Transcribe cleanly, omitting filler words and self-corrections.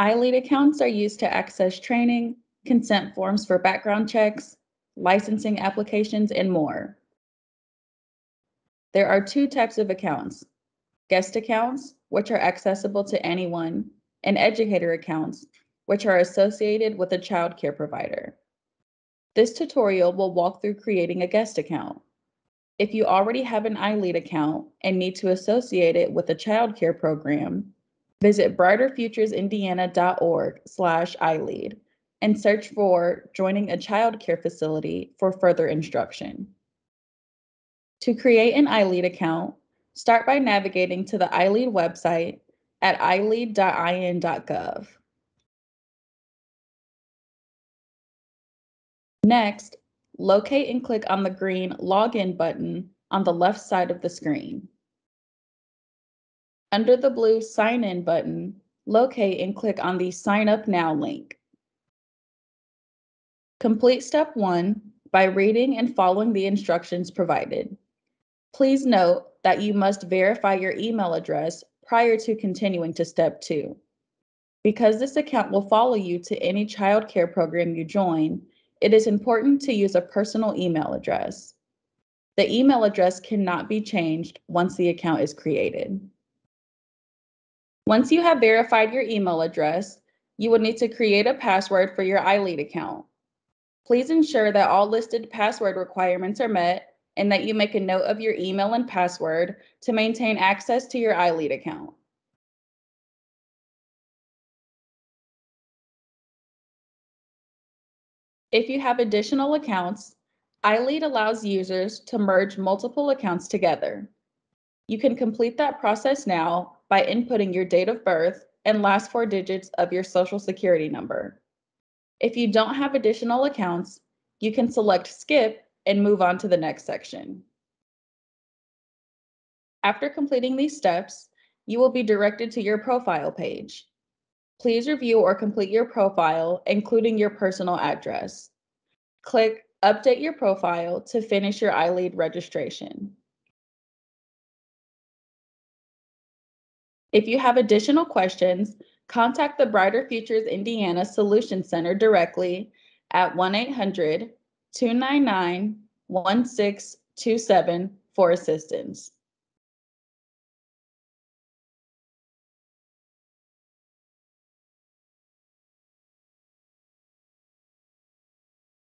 iLead accounts are used to access training, consent forms for background checks, licensing applications, and more. There are two types of accounts: guest accounts, which are accessible to anyone, and educator accounts, which are associated with a child care provider. This tutorial will walk through creating a guest account. If you already have an iLead account and need to associate it with a child care program, visit brighterfuturesindiana.org/iLead and search for Joining a Child Care Facility for further instruction. To create an iLead account, start by navigating to the iLead website at ilead.in.gov. Next, locate and click on the green Login button on the left side of the screen. Under the blue Sign In button, locate and click on the Sign Up Now link. Complete step 1 by reading and following the instructions provided. Please note that you must verify your email address prior to continuing to step 2. Because this account will follow you to any child care program you join, it is important to use a personal email address. The email address cannot be changed once the account is created. Once you have verified your email address, you will need to create a password for your iLead account. Please ensure that all listed password requirements are met and that you make a note of your email and password to maintain access to your iLead account. If you have additional accounts, iLead allows users to merge multiple accounts together. You can complete that process now by inputting your date of birth and last 4 digits of your Social Security number. If you don't have additional accounts, you can select Skip and move on to the next section. After completing these steps, you will be directed to your profile page. Please review or complete your profile, including your personal address. Click Update Your Profile to finish your iLead registration. If you have additional questions, contact the Brighter Futures Indiana Solutions Center directly at 1-800-299-1627 for assistance.